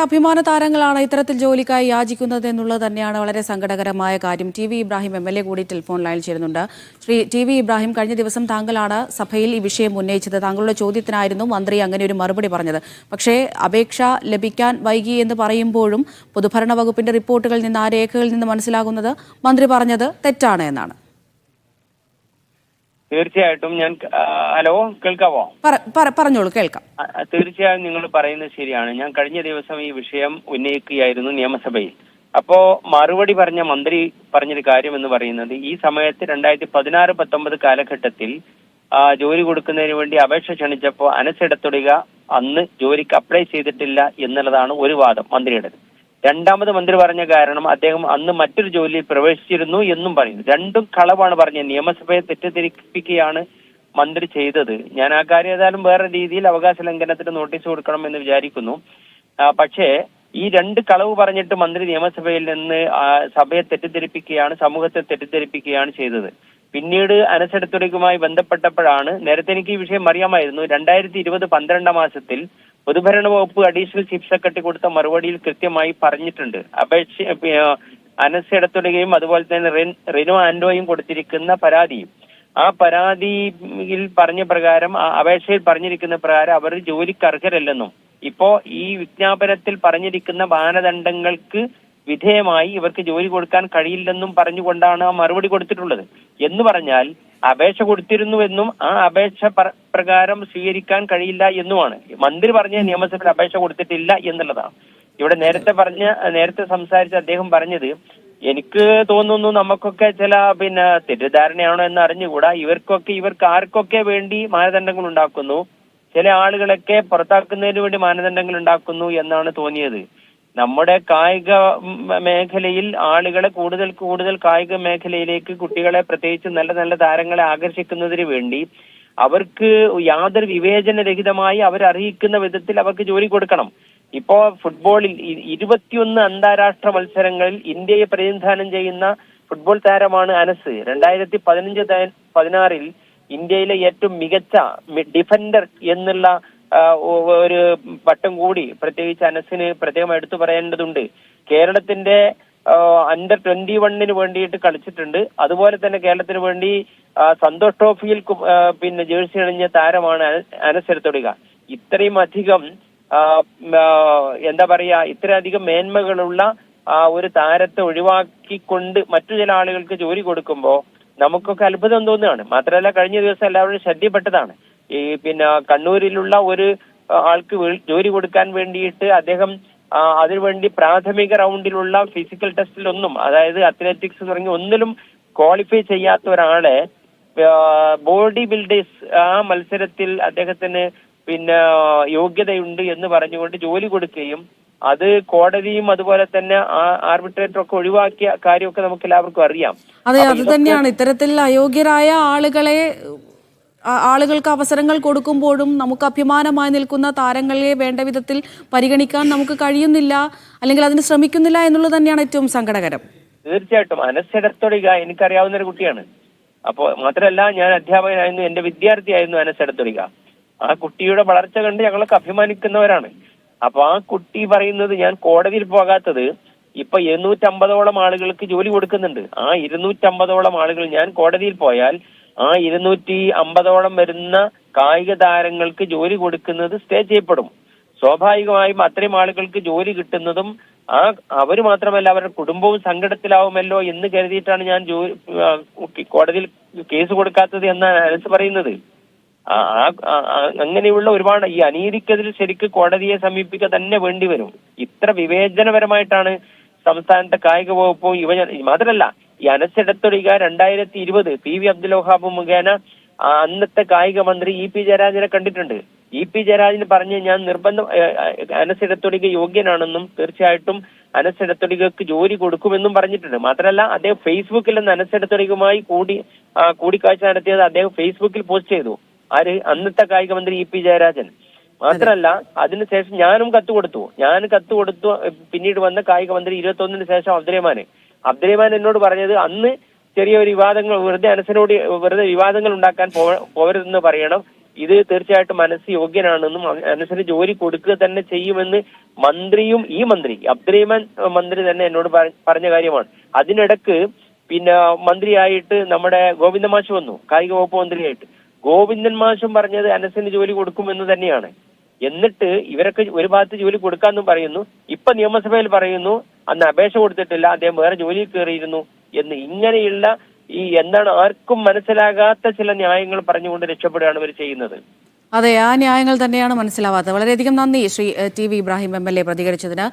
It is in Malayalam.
അഭിമാന താരങ്ങളാണ് ഇത്തരത്തിൽ ജോലിക്കായി യാചിക്കുന്നത് എന്നുള്ളത് തന്നെയാണ് വളരെ സങ്കടകരമായ കാര്യം. ടി വി ഇബ്രാഹിം MLA കൂടി ടെലിഫോൺ ലൈനിൽ ചേരുന്നുണ്ട്. ശ്രീ ടി വി ഇബ്രാഹിം, കഴിഞ്ഞ ദിവസം താങ്കളാണ് സഭയിൽ ഈ വിഷയം ഉന്നയിച്ചത്. താങ്കളുടെ ചോദ്യത്തിനായിരുന്നു മന്ത്രി അങ്ങനെ ഒരു മറുപടി പറഞ്ഞത്. പക്ഷേ അപേക്ഷ ലഭിക്കാൻ വൈകി എന്ന് പറയുമ്പോഴും പൊതുഭരണ വകുപ്പിന്റെ റിപ്പോർട്ടുകളിൽ നിന്ന്, ആ രേഖകളിൽ നിന്ന് മനസ്സിലാകുന്നത് മന്ത്രി പറഞ്ഞത് തെറ്റാണ് എന്നാണ്. തീർച്ചയായിട്ടും ഹലോ, കേൾക്കാവോ? പറഞ്ഞോളൂ, കേൾക്കാം. തീർച്ചയായും നിങ്ങൾ പറയുന്നത് ശരിയാണ്. ഞാൻ കഴിഞ്ഞ ദിവസം ഈ വിഷയം ഉന്നയിക്കുകയായിരുന്നു നിയമസഭയിൽ. അപ്പോ മറുപടി പറഞ്ഞ മന്ത്രി പറഞ്ഞൊരു കാര്യം എന്ന് പറയുന്നത്, ഈ സമയത്ത് 2016-19 കാലഘട്ടത്തിൽ ജോലി കൊടുക്കുന്നതിന് വേണ്ടി അപേക്ഷ ക്ഷണിച്ചപ്പോൾ അനസെടുത്തുക അന്ന് ജോലിക്ക് അപ്ലൈ ചെയ്തിട്ടില്ല എന്നുള്ളതാണ് ഒരു വാദം മന്ത്രിയുടെ. രണ്ടാമത് മന്ത്രി പറഞ്ഞ കാരണം അദ്ദേഹം അന്ന് മറ്റൊരു ജോലിയിൽ പ്രവേശിച്ചിരുന്നു എന്നും പറയുന്നു. രണ്ടും കളവാണ് പറഞ്ഞത്. നിയമസഭയെ തെറ്റിദ്ധരിപ്പിക്കുകയാണ് മന്ത്രി ചെയ്തത്. ഞാൻ ആ കാര്യം ഏതായാലും വേറെ രീതിയിൽ അവകാശ ലംഘനത്തിന് നോട്ടീസ് കൊടുക്കണം എന്ന് വിചാരിക്കുന്നു. പക്ഷേ ഈ രണ്ട് കളവ് പറഞ്ഞിട്ട് മന്ത്രി നിയമസഭയിൽ നിന്ന് സഭയെ തെറ്റിദ്ധരിപ്പിക്കുകയാണ്, സമൂഹത്തെ തെറ്റിദ്ധരിപ്പിക്കുകയാണ് ചെയ്തത്. പിന്നീട് അനസെടുത്തുകയുമായി ബന്ധപ്പെട്ടപ്പോഴാണ്, നേരത്തെ എനിക്ക് ഈ വിഷയം അറിയാമായിരുന്നു, 2020 12 മാസത്തിൽ പൊതുഭരണ വകുപ്പ് അഡീഷണൽ ചീഫ് സെക്രട്ടറി കൊടുത്ത മറുപടിയിൽ കൃത്യമായി പറഞ്ഞിട്ടുണ്ട്. അനസെടുത്തുകയും അതുപോലെ തന്നെ റിനോ ആന്റോയും കൊടുത്തിരിക്കുന്ന പരാതിയും, ആ പരാതിയിൽ പറഞ്ഞ പ്രകാരം, അപേക്ഷയിൽ പറഞ്ഞിരിക്കുന്ന പ്രകാരം അവർ ജോലിക്ക് അർഹരല്ലെന്നും ഇപ്പോ ഈ വിജ്ഞാപനത്തിൽ പറഞ്ഞിരിക്കുന്ന മാനദണ്ഡങ്ങൾക്ക് വിധേയമായി ഇവർക്ക് ജോലി കൊടുക്കാൻ കഴിയില്ലെന്നും പറഞ്ഞുകൊണ്ടാണ് ആ മറുപടി കൊടുത്തിട്ടുള്ളത്. എന്ന് പറഞ്ഞാൽ അപേക്ഷ കൊടുത്തിരുന്നുവെന്നും ആ അപേക്ഷ പ്രകാരം സ്വീകരിക്കാൻ കഴിയില്ല എന്നുമാണ്. മന്ത്രി പറഞ്ഞ നിയമസഭയിൽ അപേക്ഷ കൊടുത്തിട്ടില്ല എന്നുള്ളതാണ്. ഇവിടെ നേരത്തെ സംസാരിച്ച അദ്ദേഹം പറഞ്ഞത്, എനിക്ക് തോന്നുന്നു നമുക്കൊക്കെ ചില തെറ്റിദ്ധാരണയാണോ എന്ന് അറിഞ്ഞുകൂടാ, ഇവർക്ക് ആർക്കൊക്കെ വേണ്ടി മാനദണ്ഡങ്ങൾ ഉണ്ടാക്കുന്നു, ചില ആളുകളൊക്കെ പുറത്താക്കുന്നതിന് വേണ്ടി മാനദണ്ഡങ്ങൾ ഉണ്ടാക്കുന്നു എന്നാണ് തോന്നിയത്. നമ്മുടെ കായിക മേഖലയിൽ ആളുകളെ കൂടുതൽ കായിക മേഖലയിലേക്ക്, കുട്ടികളെ പ്രത്യേകിച്ച് നല്ല നല്ല താരങ്ങളെ ആകർഷിക്കുന്നതിന് വേണ്ടി അവർക്ക് യാതൊരു വിവേചനരഹിതമായി അവരർഹിക്കുന്ന വിധത്തിൽ അവർക്ക് ജോലി കൊടുക്കണം. ഇപ്പോ ഫുട്ബോളിൽ 21 അന്താരാഷ്ട്ര മത്സരങ്ങളിൽ ഇന്ത്യയെ പ്രതിനിധാനം ചെയ്യുന്ന ഫുട്ബോൾ താരമാണ് അനസ്. 2015-16 ഇന്ത്യയിലെ ഏറ്റവും മികച്ച ഡിഫൻഡർ എന്നുള്ള ഒരു പട്ടം കൂടി പ്രത്യേകിച്ച് അനസിന് പ്രത്യേകം എടുത്തു പറയേണ്ടതുണ്ട്. കേരളത്തിന്റെ അണ്ടർ 21 വേണ്ടിയിട്ട് കളിച്ചിട്ടുണ്ട്. അതുപോലെ തന്നെ കേരളത്തിന് വേണ്ടി സന്തോഷ് ട്രോഫിയിൽ ജേഴ്സി അണിഞ്ഞ താരമാണ് അനസെടുത്തുക. ഇത്രയും അധികം ഇത്രയധികം മേന്മകളുള്ള ഒരു താരത്തെ ഒഴിവാക്കിക്കൊണ്ട് മറ്റു ചില ആളുകൾക്ക് ജോലി കൊടുക്കുമ്പോൾ നമുക്കൊക്കെ അത്ഭുതം തോന്നുകയാണ്. മാത്രമല്ല, കഴിഞ്ഞ ദിവസം എല്ലാവരും ശ്രദ്ധപ്പെട്ടതാണ്, ഈ കണ്ണൂരിലുള്ള ഒരു ആൾക്ക് ജോലി കൊടുക്കാൻ വേണ്ടിയിട്ട് അദ്ദേഹം അതിനുവേണ്ടി പ്രാഥമിക റൗണ്ടിലുള്ള ഫിസിക്കൽ ടെസ്റ്റിലൊന്നും, അതായത് അത്ലറ്റിക്സ് തുടങ്ങി ഒന്നിലും ക്വാളിഫൈ ചെയ്യാത്ത ഒരാളെ ബോഡി ബിൽഡേഴ്സ് ആ മത്സരത്തിൽ അദ്ദേഹത്തിന് യോഗ്യതയുണ്ട് എന്ന് പറഞ്ഞുകൊണ്ട് ജോലി കൊടുക്കുകയും അത് കോടതിയും അതുപോലെ തന്നെ ആർബിട്രേറ്റർ ഒക്കെ ഒഴിവാക്കിയ കാര്യമൊക്കെ നമുക്ക് എല്ലാവർക്കും അറിയാം. അതെ, അത് തന്നെയാണ്. ഇത്തരത്തിൽ അയോഗ്യരായ ആളുകൾക്ക് അവസരങ്ങൾ കൊടുക്കുമ്പോഴും നമുക്ക് അഭിമാനമായി നിൽക്കുന്ന താരങ്ങളെ വേണ്ട വിധത്തിൽ പരിഗണിക്കാൻ നമുക്ക് കഴിയുന്നില്ല, അല്ലെങ്കിൽ അതിന് ശ്രമിക്കുന്നില്ല എന്നുള്ളത് തന്നെയാണ് ഏറ്റവും സങ്കടകരം. തീർച്ചയായിട്ടും അനസെടുത്തുക എനിക്കറിയാവുന്ന ഒരു കുട്ടിയാണ്. അപ്പോ മാത്രമല്ല, ഞാൻ അധ്യാപകനായിരുന്നു, എന്റെ വിദ്യാർത്ഥിയായിരുന്നു അനസെടുത്തുക. ആ കുട്ടിയുടെ വളർച്ച കണ്ട് ഞങ്ങളൊക്കെ അഭിമാനിക്കുന്നവരാണ്. അപ്പൊ ആ കുട്ടി പറയുന്നത്, ഞാൻ കോടതിയിൽ പോകാത്തത് ഇപ്പൊ 250ഓളം ആളുകൾക്ക് ജോലി കൊടുക്കുന്നുണ്ട്. ആ 250ഓളം ആളുകൾ, ഞാൻ കോടതിയിൽ പോയാൽ ആ 250ഓളം വരുന്ന കായിക താരങ്ങൾക്ക് ജോലി കൊടുക്കുന്നത് സ്റ്റേ ചെയ്യപ്പെടും. സ്വാഭാവികമായും അത്രയും ആളുകൾക്ക് ജോലി കിട്ടുന്നതും അവർ മാത്രമല്ല അവരുടെ കുടുംബവും സങ്കടത്തിലാവുമല്ലോ എന്ന് കരുതിയിട്ടാണ് ഞാൻ കോടതിയിൽ കേസ് കൊടുക്കാത്തത് എന്നാണ് അനസ് പറയുന്നത്. അങ്ങനെയുള്ള ഒരുപാട് ഈ അനീതിക്കെതിരെ ശരിക്ക് കോടതിയെ സമീപിക്കുക തന്നെ വേണ്ടി വരും. ഇത്ര വിവേചനപരമായിട്ടാണ് സംസ്ഥാനത്തെ കായിക വകുപ്പ് മാത്രമല്ല, ഈ അനസെടുത്തുക 2020 PV അബ്ദുൽ വഹാബ് മുഖേന അന്നത്തെ കായിക മന്ത്രി EP ജയരാജനെ കണ്ടിട്ടുണ്ട്. EP ജയരാജന് പറഞ്ഞ്, ഞാൻ അനസെടുത്തുക യോഗ്യനാണെന്നും തീർച്ചയായിട്ടും അനസെടുത്തുകക്ക് ജോലി കൊടുക്കുമെന്നും പറഞ്ഞിട്ടുണ്ട്. മാത്രമല്ല, അദ്ദേഹം ഫേസ്ബുക്കിൽ നിന്ന് അനസെടുത്തുകയുമായി കൂടിക്കാഴ്ച നടത്തിയത് അദ്ദേഹം ഫേസ്ബുക്കിൽ പോസ്റ്റ് ചെയ്തു. അന്നത്തെ കായിക മന്ത്രി EP ജയരാജൻ. മാത്രമല്ല, അതിനുശേഷം ഞാനും കത്ത് കൊടുത്തു. പിന്നീട് വന്ന കായിക മന്ത്രി 21-ന് ശേഷം അബ്ദുറഹ്മാൻ എന്നോട് പറഞ്ഞത്, അന്ന് ചെറിയൊരു വിവാദങ്ങൾ, വെറുതെ വിവാദങ്ങൾ ഉണ്ടാക്കാൻ പോകരുതെന്ന് പറയണം, ഇത് തീർച്ചയായിട്ടും മനസ്സ് യോഗ്യനാണെന്നും അനസിന് ജോലി കൊടുക്കുക തന്നെ ചെയ്യുമെന്ന് മന്ത്രിയും ഈ മന്ത്രി അബ്ദുറഹ്മാൻ മന്ത്രി തന്നെ എന്നോട് പറഞ്ഞ കാര്യമാണ്. അതിനിടക്ക് പിന്നെ മന്ത്രിയായിട്ട് നമ്മുടെ ഗോവിന്ദൻ മാഷ് വന്നു, കായിക വകുപ്പ് മന്ത്രിയായിട്ട്. ഗോവിന്ദൻ മാഷും പറഞ്ഞത് അനസിന് ജോലി കൊടുക്കുമെന്ന് തന്നെയാണ്. എന്നിട്ട് ഇവരൊക്കെ ഒരു ഭാഗത്ത് ജോലി കൊടുക്കാമെന്നും പറയുന്നു, ഇപ്പൊ നിയമസഭയിൽ പറയുന്നു അന്ന് അപേക്ഷ കൊടുത്തിട്ടില്ല, അദ്ദേഹം വേറെ ജോലിയിൽ കയറിയിരുന്നു എന്ന്. ഇങ്ങനെയുള്ള ഈ എന്താണ് ആർക്കും മനസ്സിലാകാത്ത ചില ന്യായങ്ങൾ പറഞ്ഞുകൊണ്ട് രക്ഷപ്പെടുകയാണ് ഇവർ ചെയ്യുന്നത്. അതെ, ആ ന്യായങ്ങൾ തന്നെയാണ് മനസ്സിലാവാത്തത്. വളരെയധികം നന്ദി Shri T V Ibrahim MLA പ്രതികരിച്ചതിന്.